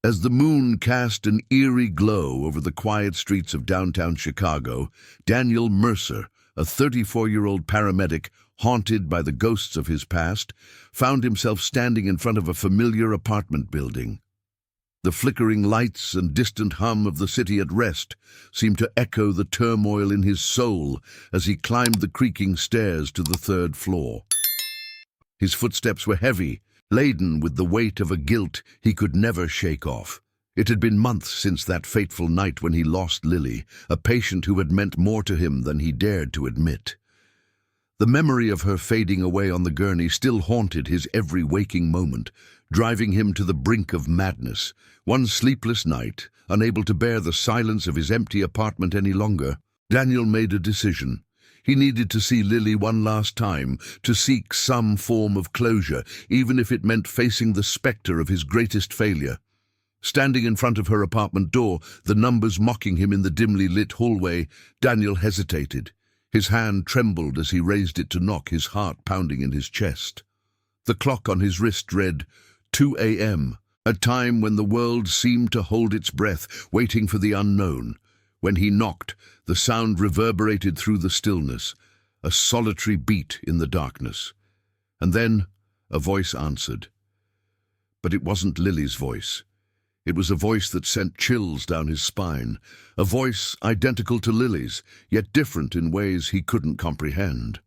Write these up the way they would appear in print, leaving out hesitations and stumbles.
As the moon cast an eerie glow over the quiet streets of downtown Chicago, Daniel Mercer, a 34-year-old paramedic haunted by the ghosts of his past, found himself standing in front of a familiar apartment building. The flickering lights and distant hum of the city at rest seemed to echo the turmoil in his soul as he climbed the creaking stairs to the third floor. His footsteps were heavy, laden with the weight of a guilt he could never shake off. It had been months since that fateful night when he lost Lily, a patient who had meant more to him than he dared to admit. The memory of her fading away on the gurney still haunted his every waking moment, driving him to the brink of madness. One sleepless night, unable to bear the silence of his empty apartment any longer, Daniel made a decision. He needed to see Lily one last time, to seek some form of closure, even if it meant facing the specter of his greatest failure. Standing in front of her apartment door, the numbers mocking him in the dimly lit hallway, Daniel hesitated. His hand trembled as he raised it to knock, his heart pounding in his chest. The clock on his wrist read 2 a.m., a time when the world seemed to hold its breath, waiting for the unknown. When he knocked, the sound reverberated through the stillness, a solitary beat in the darkness. And then a voice answered. But it wasn't Lily's voice. It was a voice that sent chills down his spine, a voice identical to Lily's, yet different in ways he couldn't comprehend.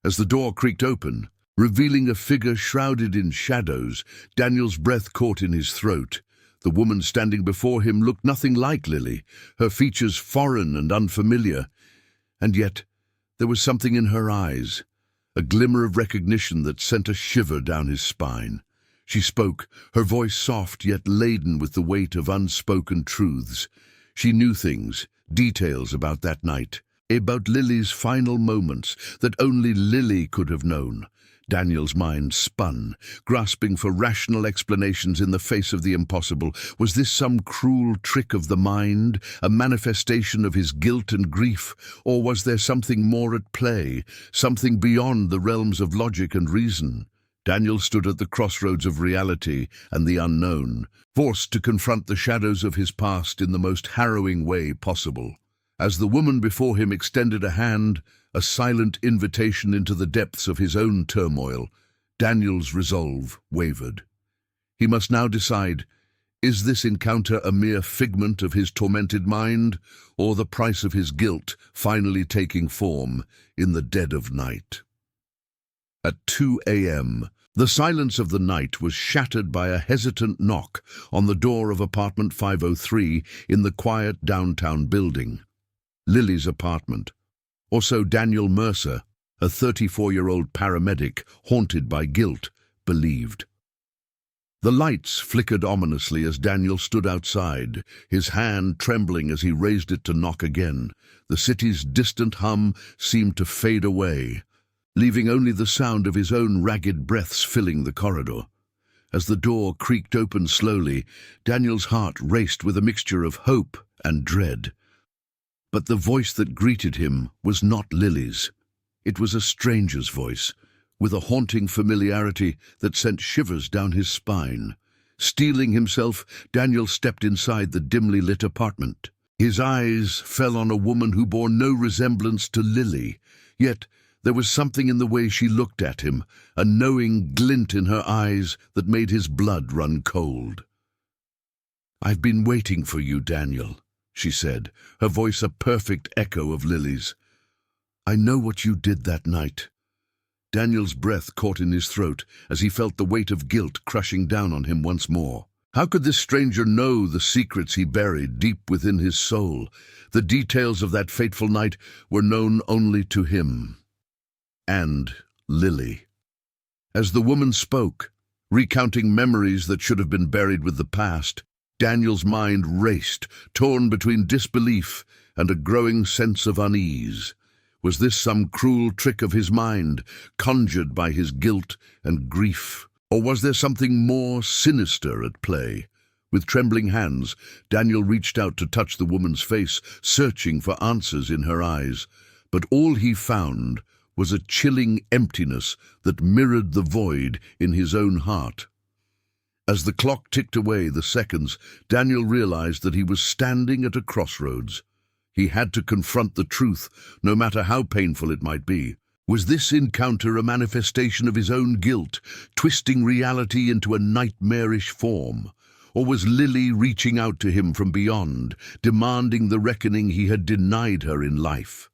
As the door creaked open, revealing a figure shrouded in shadows, Daniel's breath caught in his throat. The woman standing before him looked nothing like Lily, her features foreign and unfamiliar. And yet, there was something in her eyes, a glimmer of recognition that sent a shiver down his spine. She spoke, her voice soft yet laden with the weight of unspoken truths. She knew things, details about that night, about Lily's final moments that only Lily could have known. Daniel's mind spun, grasping for rational explanations in the face of the impossible. Was this some cruel trick of the mind, a manifestation of his guilt and grief, or was there something more at play, something beyond the realms of logic and reason? Daniel stood at the crossroads of reality and the unknown, forced to confront the shadows of his past in the most harrowing way possible. As the woman before him extended a hand, a silent invitation into the depths of his own turmoil, Daniel's resolve wavered. He must now decide, is this encounter a mere figment of his tormented mind, or the price of his guilt finally taking form in the dead of night? At 2 a.m., the silence of the night was shattered by a hesitant knock on the door of apartment 503 in the quiet downtown building. Lily's apartment. Or so Daniel Mercer, a 34-year-old paramedic haunted by guilt, believed. The lights flickered ominously as Daniel stood outside, his hand trembling as he raised it to knock again. The city's distant hum seemed to fade away, leaving only the sound of his own ragged breaths filling the corridor. As the door creaked open slowly, Daniel's heart raced with a mixture of hope and dread. But the voice that greeted him was not Lily's. It was a stranger's voice, with a haunting familiarity that sent shivers down his spine. Steeling himself, Daniel stepped inside the dimly lit apartment. His eyes fell on a woman who bore no resemblance to Lily, yet there was something in the way she looked at him, a knowing glint in her eyes that made his blood run cold. "I've been waiting for you, Daniel," she said, her voice a perfect echo of Lily's. "I know what you did that night." Daniel's breath caught in his throat as he felt the weight of guilt crushing down on him once more. How could this stranger know the secrets he buried deep within his soul? The details of that fateful night were known only to him. And Lily. As the woman spoke, recounting memories that should have been buried with the past, Daniel's mind raced, torn between disbelief and a growing sense of unease. Was this some cruel trick of his mind, conjured by his guilt and grief? Or was there something more sinister at play? With trembling hands, Daniel reached out to touch the woman's face, searching for answers in her eyes. But all he found was a chilling emptiness that mirrored the void in his own heart. As the clock ticked away the seconds, Daniel realized that he was standing at a crossroads. He had to confront the truth, no matter how painful it might be. Was this encounter a manifestation of his own guilt, twisting reality into a nightmarish form? Or was Lily reaching out to him from beyond, demanding the reckoning he had denied her in life?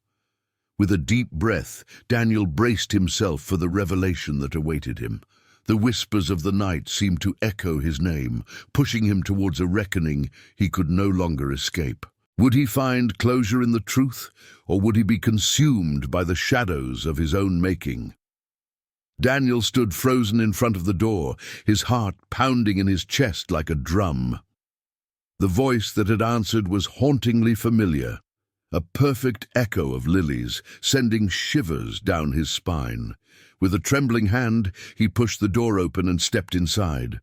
With a deep breath, Daniel braced himself for the revelation that awaited him. The whispers of the night seemed to echo his name, pushing him towards a reckoning he could no longer escape. Would he find closure in the truth, or would he be consumed by the shadows of his own making? Daniel stood frozen in front of the door, his heart pounding in his chest like a drum. The voice that had answered was hauntingly familiar, a perfect echo of Lily's, sending shivers down his spine. With a trembling hand, he pushed the door open and stepped inside.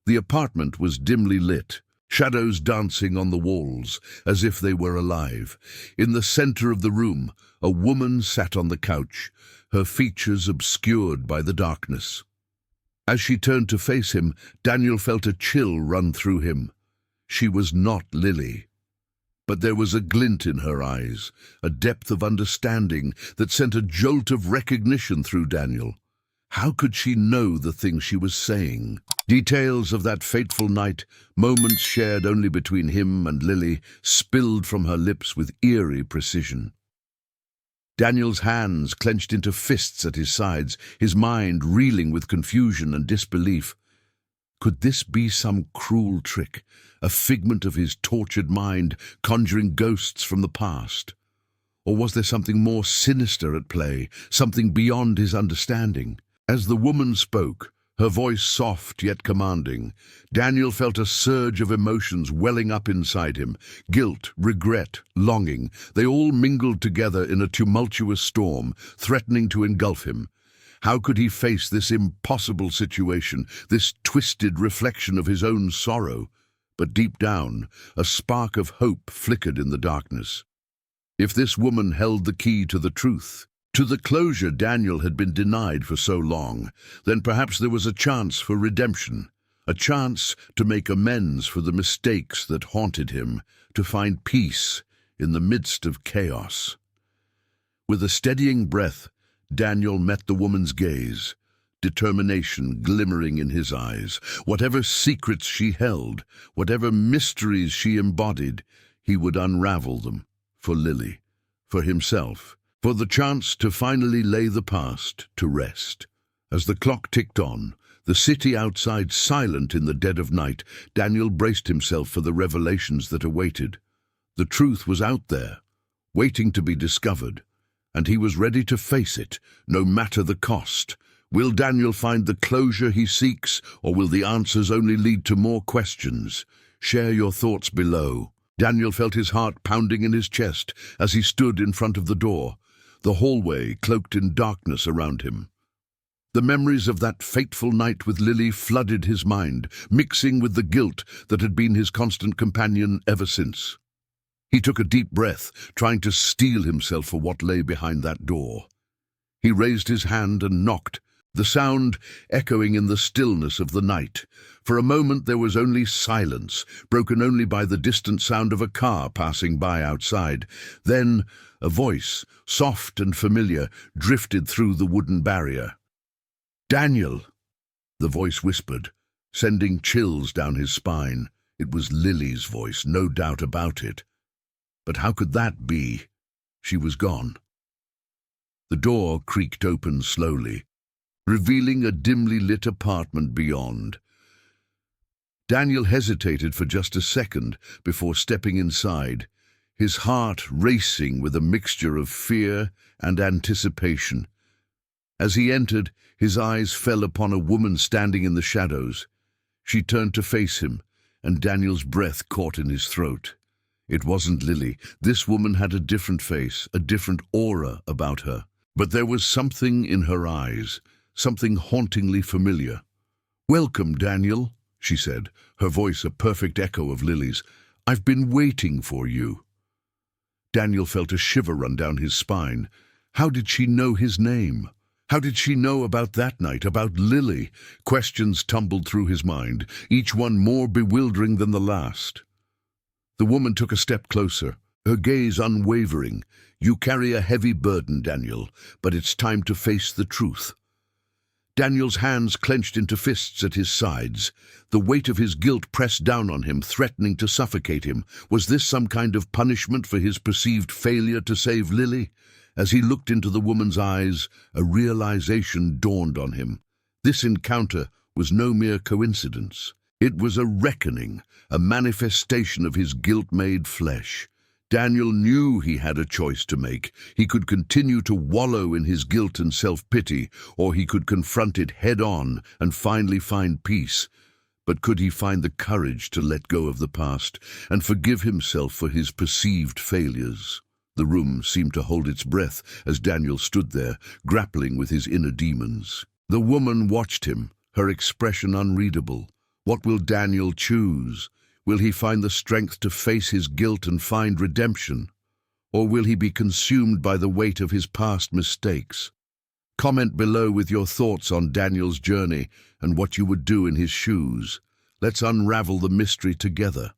The apartment was dimly lit, shadows dancing on the walls, as if they were alive. In the center of the room, a woman sat on the couch, her features obscured by the darkness. As she turned to face him, Daniel felt a chill run through him. She was not Lily. But there was a glint in her eyes, a depth of understanding that sent a jolt of recognition through Daniel. How could she know the things she was saying? Details of that fateful night, moments shared only between him and Lily, spilled from her lips with eerie precision. Daniel's hands clenched into fists at his sides, his mind reeling with confusion and disbelief. Could this be some cruel trick, a figment of his tortured mind, conjuring ghosts from the past? Or was there something more sinister at play, something beyond his understanding? As the woman spoke, her voice soft yet commanding, Daniel felt a surge of emotions welling up inside him. Guilt, regret, longing, they all mingled together in a tumultuous storm, threatening to engulf him. How could he face this impossible situation, this twisted reflection of his own sorrow? But deep down, a spark of hope flickered in the darkness. If this woman held the key to the truth, to the closure Daniel had been denied for so long, then perhaps there was a chance for redemption, a chance to make amends for the mistakes that haunted him, to find peace in the midst of chaos. With a steadying breath, Daniel met the woman's gaze, determination glimmering in his eyes. Whatever secrets she held, whatever mysteries she embodied, he would unravel them, for Lily, for himself, for the chance to finally lay the past to rest. As the clock ticked on, the city outside silent in the dead of night, Daniel braced himself for the revelations that awaited. The truth was out there, waiting to be discovered, and he was ready to face it, no matter the cost. Will Daniel find the closure he seeks, or will the answers only lead to more questions? Share your thoughts below. Daniel felt his heart pounding in his chest as he stood in front of the door, the hallway cloaked in darkness around him. The memories of that fateful night with Lily flooded his mind, mixing with the guilt that had been his constant companion ever since. He took a deep breath, trying to steel himself for what lay behind that door. He raised his hand and knocked, the sound echoing in the stillness of the night. For a moment there was only silence, broken only by the distant sound of a car passing by outside. Then a voice, soft and familiar, drifted through the wooden barrier. "Daniel," the voice whispered, sending chills down his spine. It was Lily's voice, no doubt about it. But how could that be? She was gone. The door creaked open slowly, revealing a dimly lit apartment beyond. Daniel hesitated for just a second before stepping inside, his heart racing with a mixture of fear and anticipation. As he entered, his eyes fell upon a woman standing in the shadows. She turned to face him, and Daniel's breath caught in his throat. It wasn't Lily. This woman had a different face, a different aura about her. But there was something in her eyes, something hauntingly familiar. "Welcome, Daniel," she said, her voice a perfect echo of Lily's. "I've been waiting for you." Daniel felt a shiver run down his spine. How did she know his name? How did she know about that night, about Lily? Questions tumbled through his mind, each one more bewildering than the last. The woman took a step closer, her gaze unwavering. "You carry a heavy burden, Daniel, but it's time to face the truth." Daniel's hands clenched into fists at his sides. The weight of his guilt pressed down on him, threatening to suffocate him. Was this some kind of punishment for his perceived failure to save Lily? As he looked into the woman's eyes, a realization dawned on him. This encounter was no mere coincidence. It was a reckoning, a manifestation of his guilt-made flesh. Daniel knew he had a choice to make. He could continue to wallow in his guilt and self-pity, or he could confront it head-on and finally find peace. But could he find the courage to let go of the past and forgive himself for his perceived failures? The room seemed to hold its breath as Daniel stood there, grappling with his inner demons. The woman watched him, her expression unreadable. What will Daniel choose? Will he find the strength to face his guilt and find redemption? Or will he be consumed by the weight of his past mistakes? Comment below with your thoughts on Daniel's journey and what you would do in his shoes. Let's unravel the mystery together.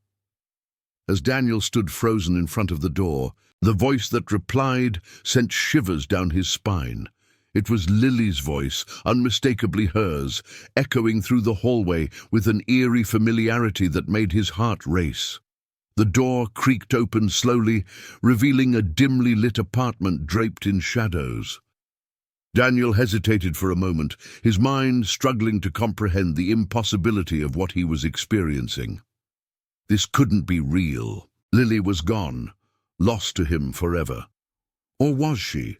As Daniel stood frozen in front of the door, the voice that replied sent shivers down his spine. It was Lily's voice, unmistakably hers, echoing through the hallway with an eerie familiarity that made his heart race. The door creaked open slowly, revealing a dimly lit apartment draped in shadows. Daniel hesitated for a moment, his mind struggling to comprehend the impossibility of what he was experiencing. This couldn't be real. Lily was gone, lost to him forever. Or was she?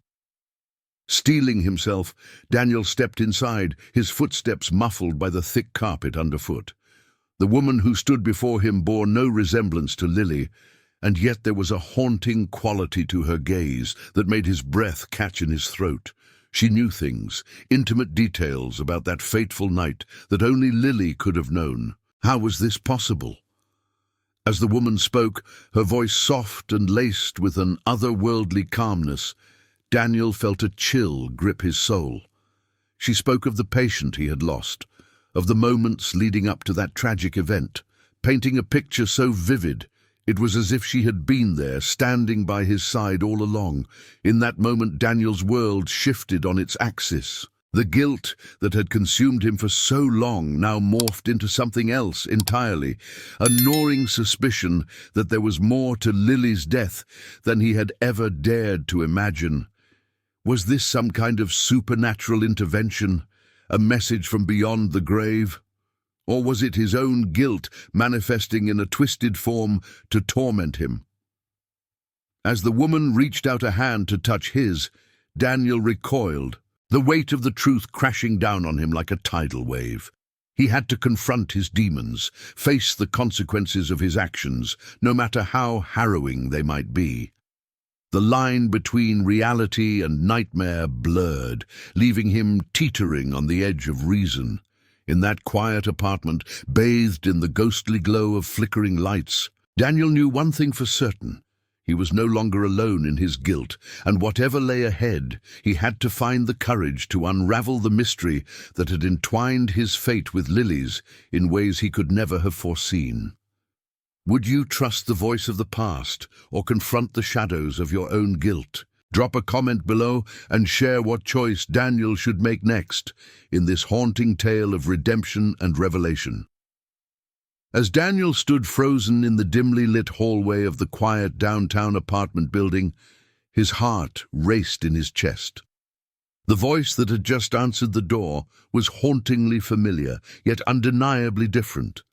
Steeling himself, Daniel stepped inside, his footsteps muffled by the thick carpet underfoot. The woman who stood before him bore no resemblance to Lily, and yet there was a haunting quality to her gaze that made his breath catch in his throat. She knew things, intimate details about that fateful night that only Lily could have known. How was this possible? As the woman spoke, her voice soft and laced with an otherworldly calmness, Daniel felt a chill grip his soul. She spoke of the patient he had lost, of the moments leading up to that tragic event, painting a picture so vivid it was as if she had been there, standing by his side all along. In that moment, Daniel's world shifted on its axis. The guilt that had consumed him for so long now morphed into something else entirely, a gnawing suspicion that there was more to Lily's death than he had ever dared to imagine. Was this some kind of supernatural intervention, a message from beyond the grave? Or was it his own guilt manifesting in a twisted form to torment him? As the woman reached out a hand to touch his, Daniel recoiled, the weight of the truth crashing down on him like a tidal wave. He had to confront his demons, face the consequences of his actions, no matter how harrowing they might be. The line between reality and nightmare blurred, leaving him teetering on the edge of reason. In that quiet apartment, bathed in the ghostly glow of flickering lights, Daniel knew one thing for certain. He was no longer alone in his guilt, and whatever lay ahead, he had to find the courage to unravel the mystery that had entwined his fate with Lily's in ways he could never have foreseen. Would you trust the voice of the past or confront the shadows of your own guilt? Drop a comment below and share what choice Daniel should make next in this haunting tale of redemption and revelation. As Daniel stood frozen in the dimly lit hallway of the quiet downtown apartment building, his heart raced in his chest. The voice that had just answered the door was hauntingly familiar, yet undeniably different.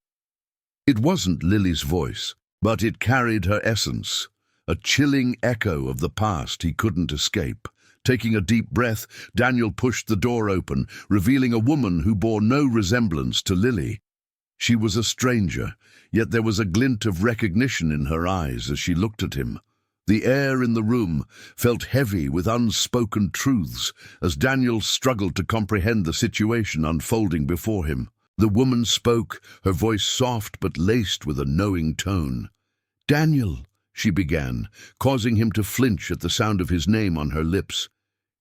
It wasn't Lily's voice, but it carried her essence, a chilling echo of the past he couldn't escape. Taking a deep breath, Daniel pushed the door open, revealing a woman who bore no resemblance to Lily. She was a stranger, yet there was a glint of recognition in her eyes as she looked at him. The air in the room felt heavy with unspoken truths as Daniel struggled to comprehend the situation unfolding before him. The woman spoke, her voice soft but laced with a knowing tone. "Daniel," she began, causing him to flinch at the sound of his name on her lips.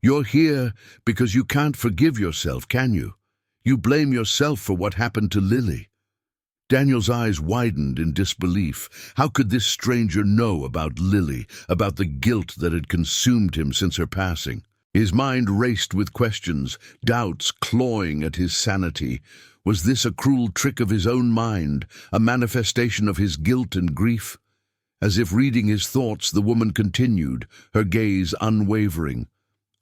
You're here because you can't forgive yourself, can you? You blame yourself for what happened to Lily." Daniel's eyes widened in disbelief. How could this stranger know about Lily, about the guilt that had consumed him since her passing? His mind raced with questions, doubts clawing at his sanity. Was this a cruel trick of his own mind, a manifestation of his guilt and grief? As if reading his thoughts, the woman continued, her gaze unwavering.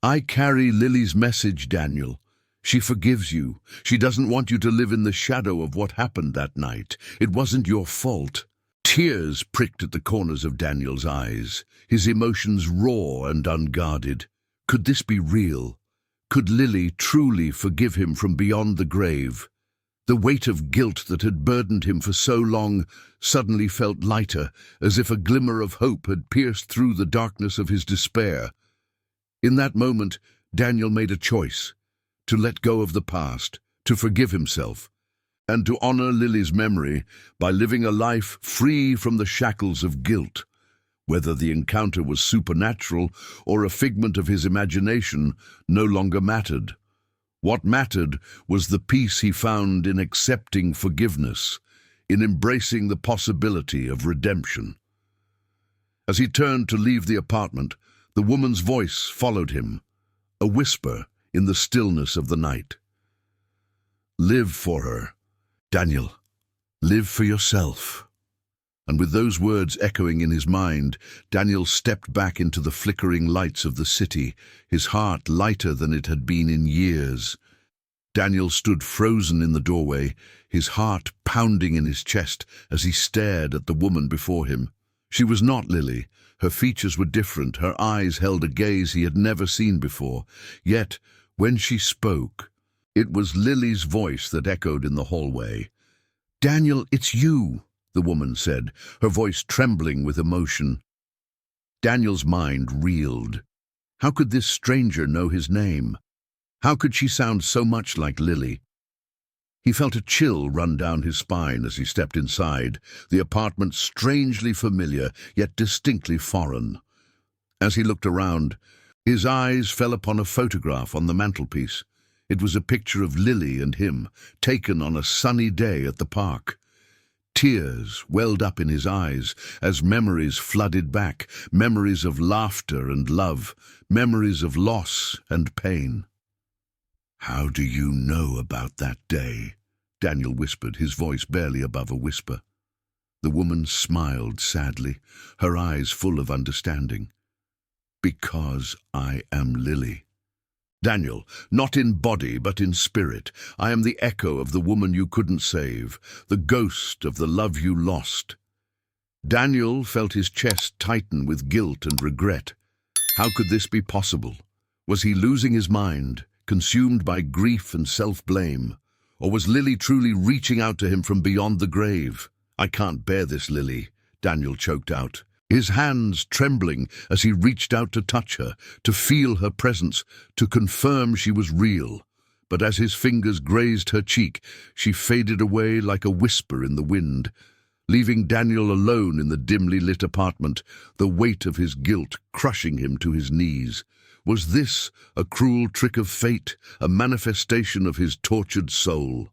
"I carry Lily's message, Daniel. She forgives you. She doesn't want you to live in the shadow of what happened that night. It wasn't your fault." Tears pricked at the corners of Daniel's eyes, his emotions raw and unguarded. Could this be real? Could Lily truly forgive him from beyond the grave? The weight of guilt that had burdened him for so long suddenly felt lighter, as if a glimmer of hope had pierced through the darkness of his despair. In that moment, Daniel made a choice: to let go of the past, to forgive himself, and to honor Lily's memory by living a life free from the shackles of guilt. Whether the encounter was supernatural or a figment of his imagination no longer mattered. What mattered was the peace he found in accepting forgiveness, in embracing the possibility of redemption. As he turned to leave the apartment, the woman's voice followed him, a whisper in the stillness of the night. "Live for her, Daniel. Live for yourself." And with those words echoing in his mind, Daniel stepped back into the flickering lights of the city, his heart lighter than it had been in years. Daniel stood frozen in the doorway, his heart pounding in his chest as he stared at the woman before him. She was not Lily. Her features were different, her eyes held a gaze he had never seen before. Yet, when she spoke, it was Lily's voice that echoed in the hallway. "Daniel, it's you," the woman said, her voice trembling with emotion. Daniel's mind reeled. How could this stranger know his name? How could she sound so much like Lily? He felt a chill run down his spine as he stepped inside, the apartment strangely familiar, yet distinctly foreign. As he looked around, his eyes fell upon a photograph on the mantelpiece. It was a picture of Lily and him, taken on a sunny day at the park. Tears welled up in his eyes as memories flooded back, memories of laughter and love, memories of loss and pain. "How do you know about that day?" Daniel whispered, his voice barely above a whisper. The woman smiled sadly, her eyes full of understanding. "Because I am Lily. Daniel, not in body but in spirit. I am the echo of the woman you couldn't save, the ghost of the love you lost." Daniel felt his chest tighten with guilt and regret. How could this be possible? Was he losing his mind, consumed by grief and self-blame? Or was Lily truly reaching out to him from beyond the grave? "I can't bear this, Lily," Daniel choked out, his hands trembling as he reached out to touch her, to feel her presence, to confirm she was real. But as his fingers grazed her cheek, she faded away like a whisper in the wind, leaving Daniel alone in the dimly lit apartment, the weight of his guilt crushing him to his knees. Was this a cruel trick of fate, a manifestation of his tortured soul?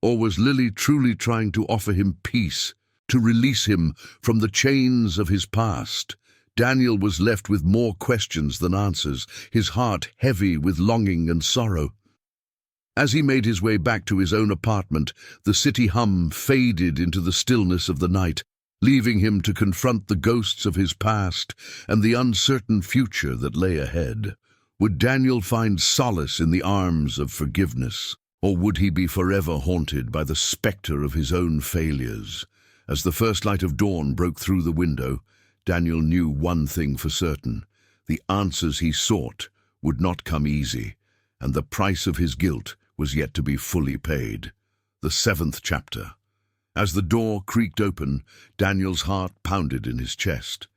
Or was Lily truly trying to offer him peace, to release him from the chains of his past? Daniel was left with more questions than answers, his heart heavy with longing and sorrow. As he made his way back to his own apartment, the city hum faded into the stillness of the night, leaving him to confront the ghosts of his past and the uncertain future that lay ahead. Would Daniel find solace in the arms of forgiveness, or would he be forever haunted by the specter of his own failures? As the first light of dawn broke through the window, Daniel knew one thing for certain: the answers he sought would not come easy, and the price of his guilt was yet to be fully paid. The 7th chapter. As the door creaked open, Daniel's heart pounded in his chest.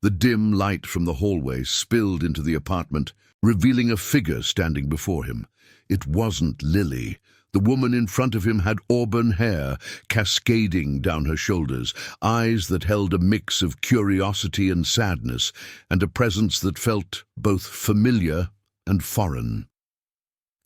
The dim light from the hallway spilled into the apartment, revealing a figure standing before him. It wasn't Lily. The woman in front of him had auburn hair cascading down her shoulders, eyes that held a mix of curiosity and sadness, and a presence that felt both familiar and foreign.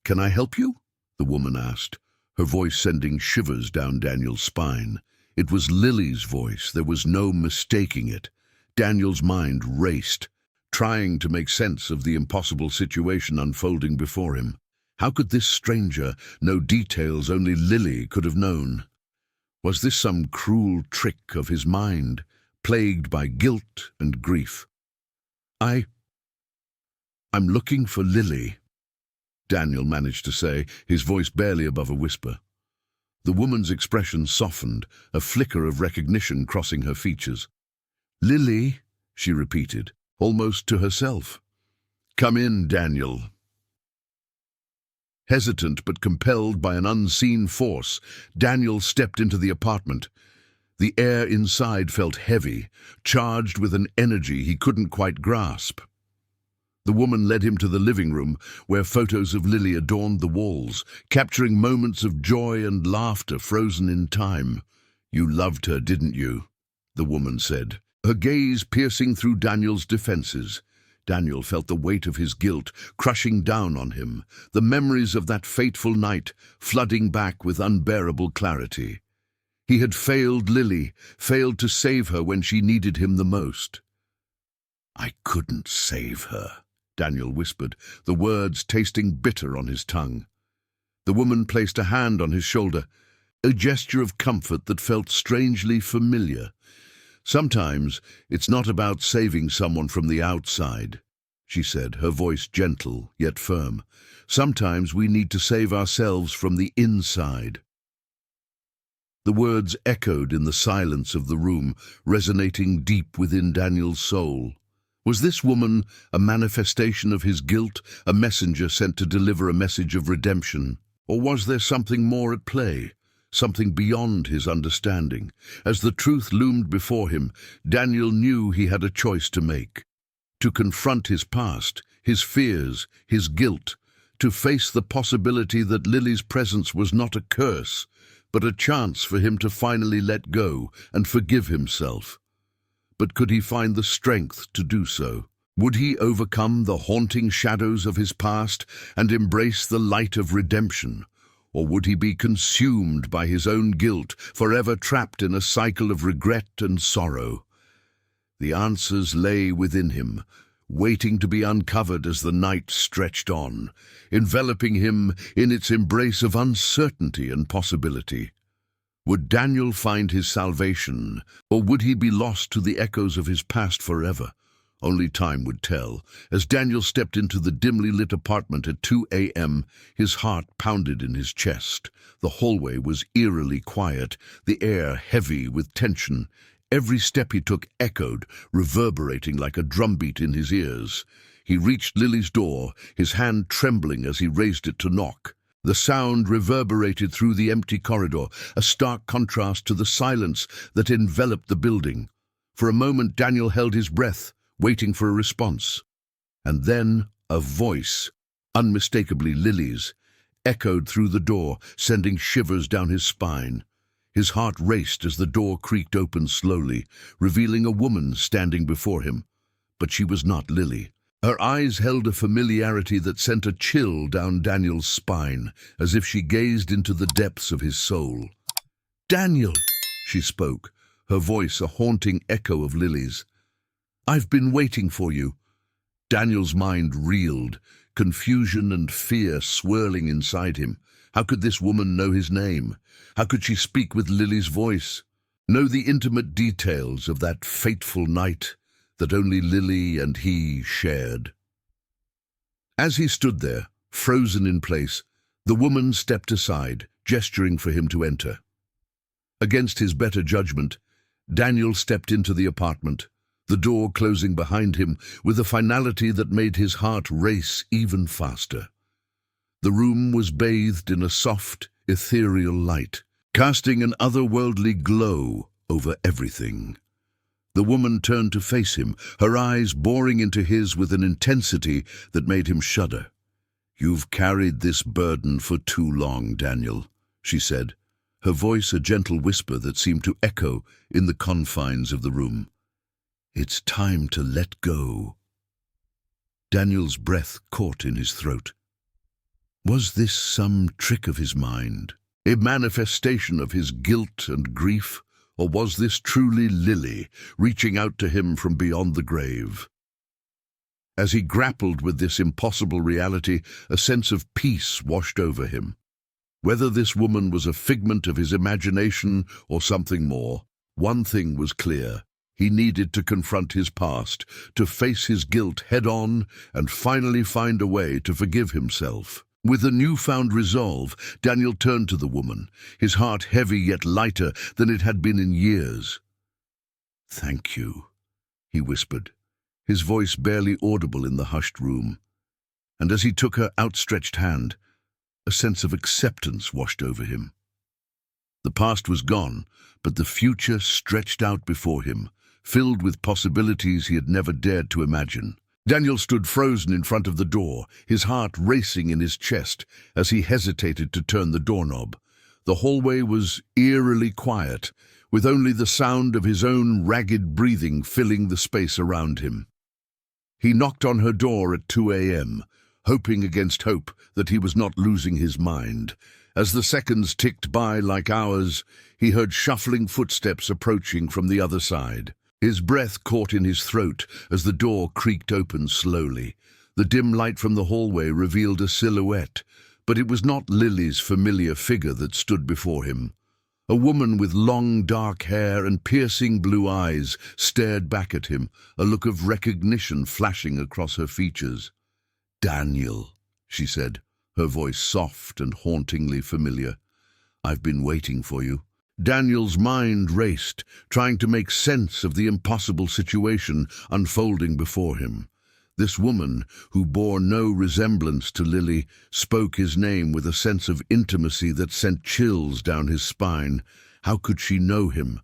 "Can I help you?" the woman asked, her voice sending shivers down Daniel's spine. It was Lily's voice. There was no mistaking it. Daniel's mind raced, trying to make sense of the impossible situation unfolding before him. How could this stranger know details only Lily could have known? Was this some cruel trick of his mind, plagued by guilt and grief? I'm looking for Lily," Daniel managed to say, his voice barely above a whisper. The woman's expression softened, a flicker of recognition crossing her features. "Lily," she repeated, almost to herself. "Come in, Daniel." Hesitant but compelled by an unseen force, Daniel stepped into the apartment. The air inside felt heavy, charged with an energy he couldn't quite grasp. The woman led him to the living room, where photos of Lily adorned the walls, capturing moments of joy and laughter frozen in time. "You loved her, didn't you?" the woman said, her gaze piercing through Daniel's defenses. Daniel felt the weight of his guilt crushing down on him, the memories of that fateful night flooding back with unbearable clarity. He had failed Lily, failed to save her when she needed him the most. "I couldn't save her," Daniel whispered, the words tasting bitter on his tongue. The woman placed a hand on his shoulder, a gesture of comfort that felt strangely familiar. "Sometimes it's not about saving someone from the outside," she said, her voice gentle yet firm. "Sometimes we need to save ourselves from the inside." The words echoed in the silence of the room, resonating deep within Daniel's soul. Was this woman a manifestation of his guilt, a messenger sent to deliver a message of redemption? Or was there something more at play, something beyond his understanding? As the truth loomed before him, Daniel knew he had a choice to make. To confront his past, his fears, his guilt, to face the possibility that Lily's presence was not a curse, but a chance for him to finally let go and forgive himself. But could he find the strength to do so? Would he overcome the haunting shadows of his past and embrace the light of redemption? Or would he be consumed by his own guilt, forever trapped in a cycle of regret and sorrow? The answers lay within him, waiting to be uncovered as the night stretched on, enveloping him in its embrace of uncertainty and possibility. Would Daniel find his salvation, or would he be lost to the echoes of his past forever? Only time would tell. As Daniel stepped into the dimly lit apartment at 2 a.m., his heart pounded in his chest. The hallway was eerily quiet, the air heavy with tension. Every step he took echoed, reverberating like a drumbeat in his ears. He reached Lily's door, his hand trembling as he raised it to knock. The sound reverberated through the empty corridor, a stark contrast to the silence that enveloped the building. For a moment Daniel held his breath, waiting for a response. And then a voice, unmistakably Lily's, echoed through the door, sending shivers down his spine. His heart raced as the door creaked open slowly, revealing a woman standing before him. But she was not Lily. Her eyes held a familiarity that sent a chill down Daniel's spine, as if she gazed into the depths of his soul. "Daniel," she spoke, her voice a haunting echo of Lily's. "I've been waiting for you." Daniel's mind reeled, confusion and fear swirling inside him. How could this woman know his name? How could she speak with Lily's voice? Know the intimate details of that fateful night that only Lily and he shared? As he stood there, frozen in place, the woman stepped aside, gesturing for him to enter. Against his better judgment, Daniel stepped into the apartment, the door closing behind him with a finality that made his heart race even faster. The room was bathed in a soft, ethereal light, casting an otherworldly glow over everything. The woman turned to face him, her eyes boring into his with an intensity that made him shudder. "You've carried this burden for too long, Daniel," she said, her voice a gentle whisper that seemed to echo in the confines of the room. "It's time to let go." Daniel's breath caught in his throat. Was this some trick of his mind, a manifestation of his guilt and grief, or was this truly Lily reaching out to him from beyond the grave? As he grappled with this impossible reality, a sense of peace washed over him. Whether this woman was a figment of his imagination or something more, one thing was clear. He needed to confront his past, to face his guilt head-on, and finally find a way to forgive himself. With a newfound resolve, Daniel turned to the woman, his heart heavy yet lighter than it had been in years. "Thank you," he whispered, his voice barely audible in the hushed room. And as he took her outstretched hand, a sense of acceptance washed over him. The past was gone, but the future stretched out before him, filled with possibilities he had never dared to imagine. Daniel stood frozen in front of the door, his heart racing in his chest as he hesitated to turn the doorknob. The hallway was eerily quiet, with only the sound of his own ragged breathing filling the space around him. He knocked on her door at 2 a.m., hoping against hope that he was not losing his mind. As the seconds ticked by like hours, he heard shuffling footsteps approaching from the other side. His breath caught in his throat as the door creaked open slowly. The dim light from the hallway revealed a silhouette, but it was not Lily's familiar figure that stood before him. A woman with long dark hair and piercing blue eyes stared back at him, a look of recognition flashing across her features. "Daniel," she said, her voice soft and hauntingly familiar. "I've been waiting for you." Daniel's mind raced, trying to make sense of the impossible situation unfolding before him. This woman, who bore no resemblance to Lily, spoke his name with a sense of intimacy that sent chills down his spine. How could she know him?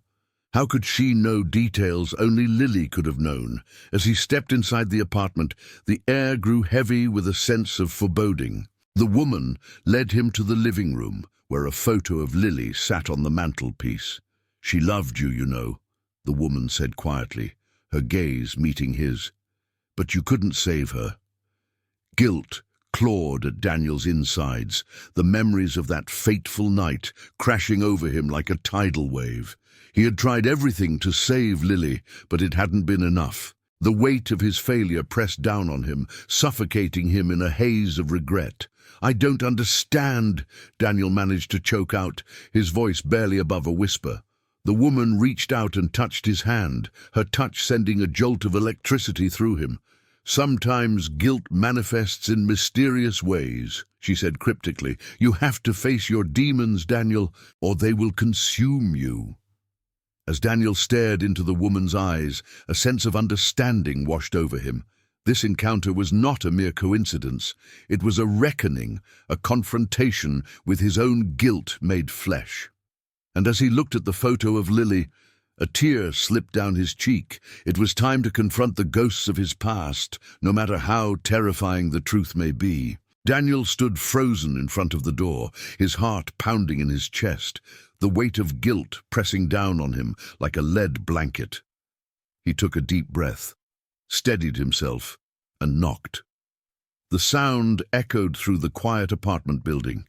How could she know details only Lily could have known? As he stepped inside the apartment, the air grew heavy with a sense of foreboding. The woman led him to the living room, where a photo of Lily sat on the mantelpiece. "She loved you, you know," the woman said quietly, her gaze meeting his. "But you couldn't save her." Guilt clawed at Daniel's insides, the memories of that fateful night crashing over him like a tidal wave. He had tried everything to save Lily, but it hadn't been enough. The weight of his failure pressed down on him, suffocating him in a haze of regret. "I don't understand," Daniel managed to choke out, his voice barely above a whisper. The woman reached out and touched his hand, her touch sending a jolt of electricity through him. "Sometimes guilt manifests in mysterious ways," she said cryptically. "You have to face your demons, Daniel, or they will consume you." As Daniel stared into the woman's eyes, a sense of understanding washed over him. This encounter was not a mere coincidence. It was a reckoning, a confrontation with his own guilt made flesh. And as he looked at the photo of Lily, a tear slipped down his cheek. It was time to confront the ghosts of his past, no matter how terrifying the truth may be. Daniel stood frozen in front of the door, his heart pounding in his chest, the weight of guilt pressing down on him like a lead blanket. He took a deep breath, steadied himself, and knocked. The sound echoed through the quiet apartment building,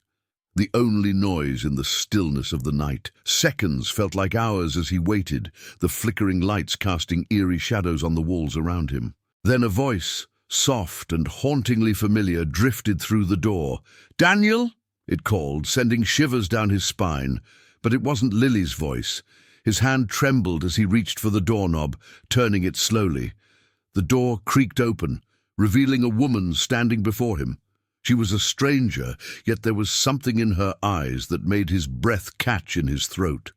the only noise in the stillness of the night. Seconds felt like hours as he waited, the flickering lights casting eerie shadows on the walls around him. Then a voice, soft and hauntingly familiar, drifted through the door. "Daniel?" it called, sending shivers down his spine. But it wasn't Lily's voice. His hand trembled as he reached for the doorknob, turning it slowly. The door creaked open, revealing a woman standing before him. She was a stranger, yet there was something in her eyes that made his breath catch in his throat.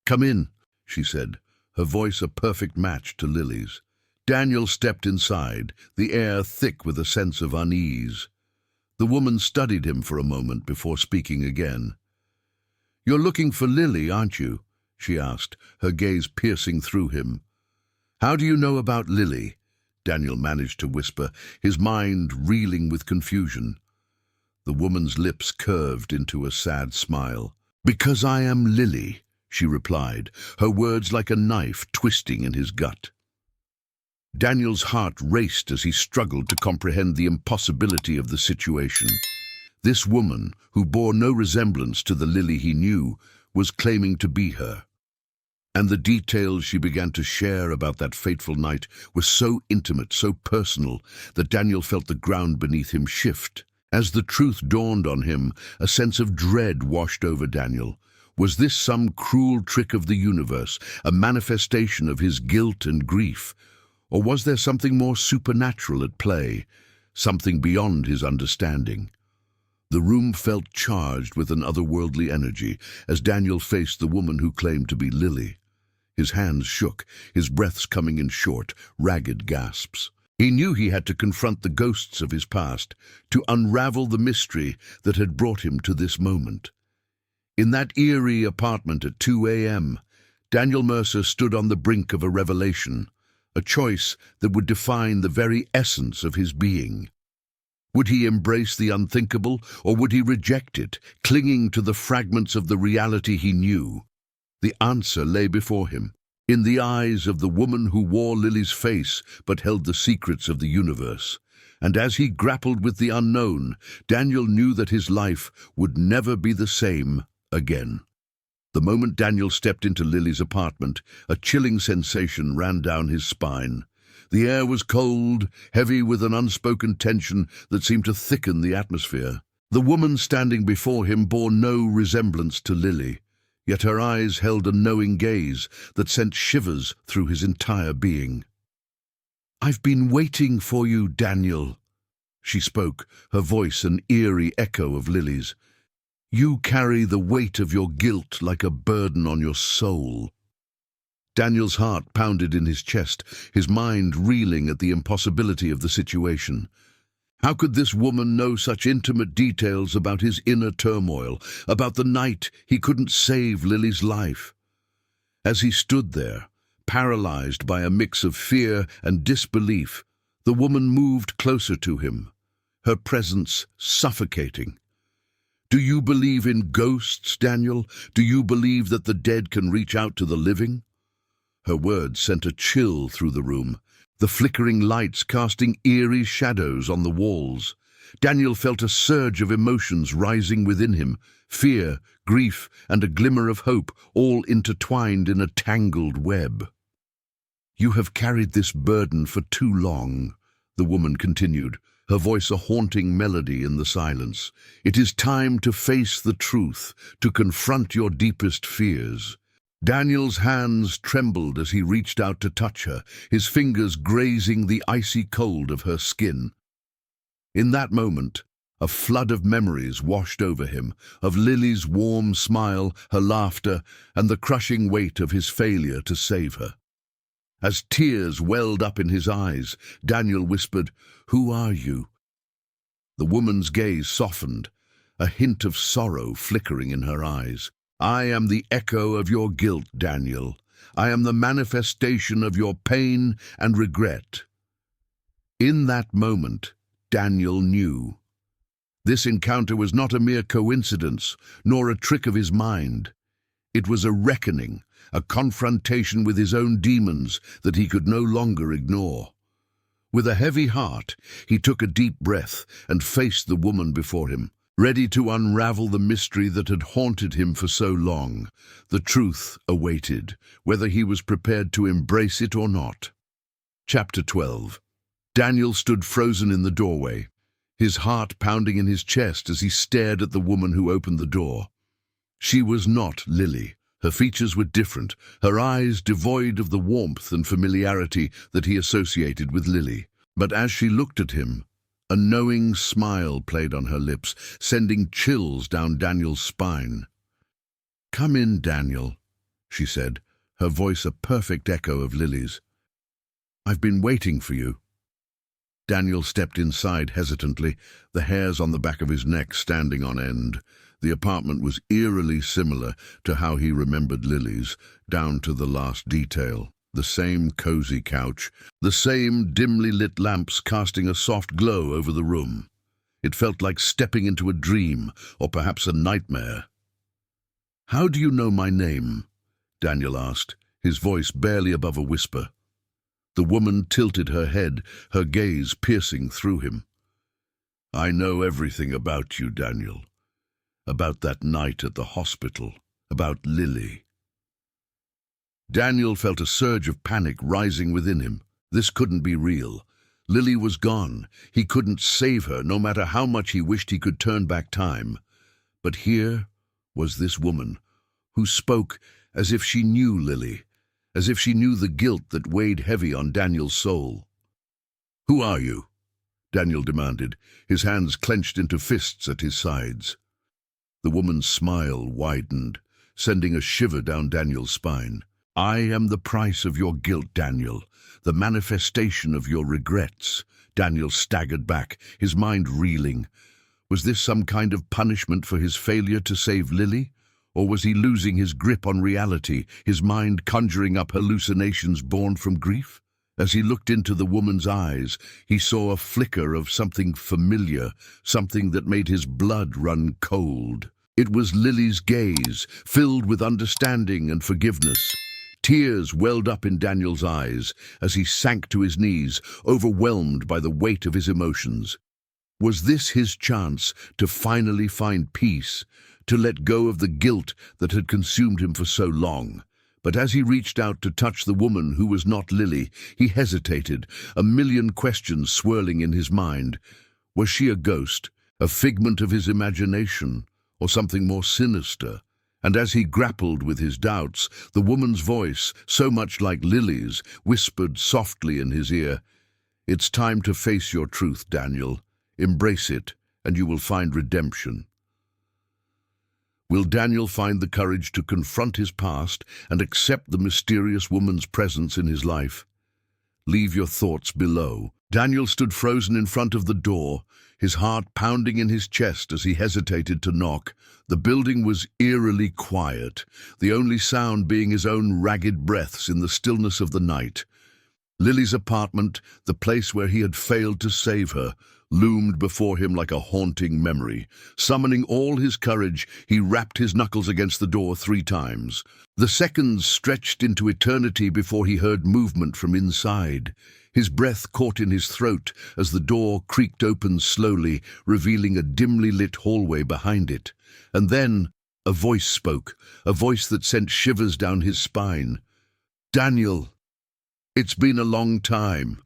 "Come in," she said, her voice a perfect match to Lily's. Daniel stepped inside, the air thick with a sense of unease. The woman studied him for a moment before speaking again. "You're looking for Lily, aren't you?" she asked, her gaze piercing through him. "How do you know about Lily?" Daniel managed to whisper, his mind reeling with confusion. The woman's lips curved into a sad smile. "Because I am Lily," she replied, her words like a knife twisting in his gut. Daniel's heart raced as he struggled to comprehend the impossibility of the situation. This woman, who bore no resemblance to the Lily he knew, was claiming to be her. And the details she began to share about that fateful night were so intimate, so personal, that Daniel felt the ground beneath him shift. As the truth dawned on him, a sense of dread washed over Daniel. Was this some cruel trick of the universe, a manifestation of his guilt and grief? Or was there something more supernatural at play, something beyond his understanding? The room felt charged with an otherworldly energy as Daniel faced the woman who claimed to be Lily. His hands shook, his breaths coming in short, ragged gasps. He knew he had to confront the ghosts of his past, to unravel the mystery that had brought him to this moment. In that eerie apartment at 2 a.m., Daniel Mercer stood on the brink of a revelation, a choice that would define the very essence of his being. Would he embrace the unthinkable, or would he reject it, clinging to the fragments of the reality he knew? The answer lay before him, in the eyes of the woman who wore Lily's face but held the secrets of the universe. And as he grappled with the unknown, Daniel knew that his life would never be the same again. The moment Daniel stepped into Lily's apartment, a chilling sensation ran down his spine. The air was cold, heavy with an unspoken tension that seemed to thicken the atmosphere. The woman standing before him bore no resemblance to Lily, yet her eyes held a knowing gaze that sent shivers through his entire being. "I've been waiting for you, Daniel," she spoke, her voice an eerie echo of Lily's. "You carry the weight of your guilt like a burden on your soul." Daniel's heart pounded in his chest, his mind reeling at the impossibility of the situation. How could this woman know such intimate details about his inner turmoil, about the night he couldn't save Lily's life? As he stood there, paralyzed by a mix of fear and disbelief, the woman moved closer to him, her presence suffocating. "Do you believe in ghosts, Daniel? Do you believe that the dead can reach out to the living?" Her words sent a chill through the room, the flickering lights casting eerie shadows on the walls. Daniel felt a surge of emotions rising within him, fear, grief, and a glimmer of hope, all intertwined in a tangled web. "You have carried this burden for too long," the woman continued, her voice a haunting melody in the silence. "It is time to face the truth, to confront your deepest fears." Daniel's hands trembled as he reached out to touch her, his fingers grazing the icy cold of her skin. In that moment, a flood of memories washed over him, of Lily's warm smile, her laughter, and the crushing weight of his failure to save her. As tears welled up in his eyes, Daniel whispered, "Who are you?" The woman's gaze softened, a hint of sorrow flickering in her eyes. "I am the echo of your guilt, Daniel. I am the manifestation of your pain and regret." In that moment, Daniel knew. This encounter was not a mere coincidence, nor a trick of his mind. It was a reckoning, a confrontation with his own demons that he could no longer ignore. With a heavy heart, he took a deep breath and faced the woman before him, ready to unravel the mystery that had haunted him for so long. The truth awaited, whether he was prepared to embrace it or not. Chapter 12. Daniel stood frozen in the doorway, his heart pounding in his chest as he stared at the woman who opened the door. She was not Lily. Her features were different, her eyes devoid of the warmth and familiarity that he associated with Lily. But as she looked at him, a knowing smile played on her lips, sending chills down Daniel's spine. "Come in, Daniel," she said, her voice a perfect echo of Lily's. "I've been waiting for you." Daniel stepped inside hesitantly, the hairs on the back of his neck standing on end. The apartment was eerily similar to how he remembered Lily's, down to the last detail. The same cozy couch, the same dimly lit lamps casting a soft glow over the room. It felt like stepping into a dream, or perhaps a nightmare. "How do you know my name?" Daniel asked, his voice barely above a whisper. The woman tilted her head, her gaze piercing through him. "I know everything about you, Daniel. About that night at the hospital. About Lily." Daniel felt a surge of panic rising within him. This couldn't be real. Lily was gone. He couldn't save her, no matter how much he wished he could turn back time. But here was this woman, who spoke as if she knew Lily, as if she knew the guilt that weighed heavy on Daniel's soul. "Who are you?" Daniel demanded, his hands clenched into fists at his sides. The woman's smile widened, sending a shiver down Daniel's spine. "I am the price of your guilt, Daniel, the manifestation of your regrets." Daniel staggered back, his mind reeling. Was this some kind of punishment for his failure to save Lily? Or was he losing his grip on reality, his mind conjuring up hallucinations born from grief? As he looked into the woman's eyes, he saw a flicker of something familiar, something that made his blood run cold. It was Lily's gaze, filled with understanding and forgiveness. Tears welled up in Daniel's eyes as he sank to his knees, overwhelmed by the weight of his emotions. Was this his chance to finally find peace, to let go of the guilt that had consumed him for so long? But as he reached out to touch the woman who was not Lily, he hesitated, a million questions swirling in his mind. Was she a ghost, a figment of his imagination, or something more sinister? And as he grappled with his doubts, the woman's voice, so much like Lily's, whispered softly in his ear, "It's time to face your truth, Daniel. Embrace it, and you will find redemption." Will Daniel find the courage to confront his past and accept the mysterious woman's presence in his life? Leave your thoughts below. Daniel stood frozen in front of the door, his heart pounding in his chest as he hesitated to knock. The building was eerily quiet, the only sound being his own ragged breaths in the stillness of the night. Lily's apartment, the place where he had failed to save her, loomed before him like a haunting memory. Summoning all his courage, he rapped his knuckles against the door 3 times. The seconds stretched into eternity before he heard movement from inside. His breath caught in his throat as the door creaked open slowly, revealing a dimly lit hallway behind it. And then a voice spoke, a voice that sent shivers down his spine. "Daniel, it's been a long time."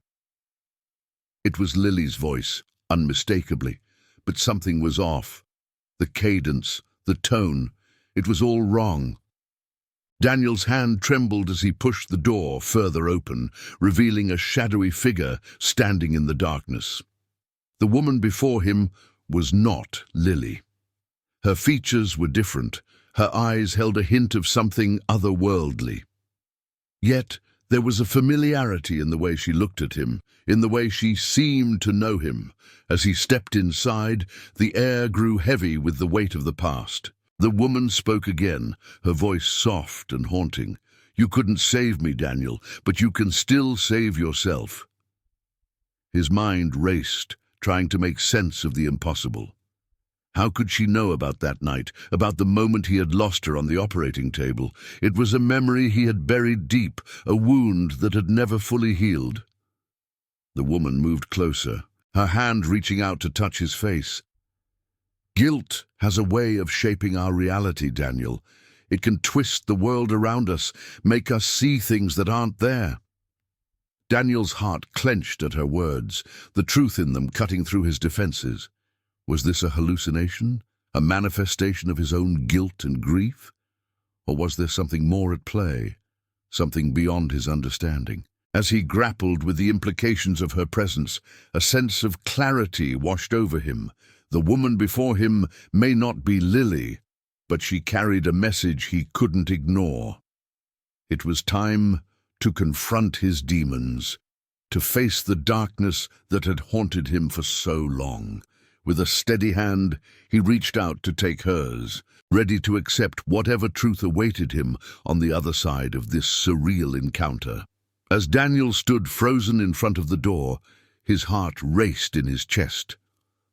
It was Lily's voice, unmistakably, but something was off. The cadence, the tone, it was all wrong. Daniel's hand trembled as he pushed the door further open, revealing a shadowy figure standing in the darkness. The woman before him was not Lily. Her features were different. Her eyes held a hint of something otherworldly. Yet there was a familiarity in the way she looked at him, in the way she seemed to know him. As he stepped inside, the air grew heavy with the weight of the past. The woman spoke again, her voice soft and haunting. "You couldn't save me, Daniel, but you can still save yourself." His mind raced, trying to make sense of the impossible. How could she know about that night, about the moment he had lost her on the operating table? It was a memory he had buried deep, a wound that had never fully healed. The woman moved closer, her hand reaching out to touch his face. "Guilt has a way of shaping our reality, Daniel. It can twist the world around us, make us see things that aren't there." Daniel's heart clenched at her words, the truth in them cutting through his defenses. Was this a hallucination, a manifestation of his own guilt and grief? Or was there something more at play, something beyond his understanding? As he grappled with the implications of her presence, a sense of clarity washed over him. The woman before him may not be Lily, but she carried a message he couldn't ignore. It was time to confront his demons, to face the darkness that had haunted him for so long. With a steady hand, he reached out to take hers, ready to accept whatever truth awaited him on the other side of this surreal encounter. As Daniel stood frozen in front of the door, his heart raced in his chest.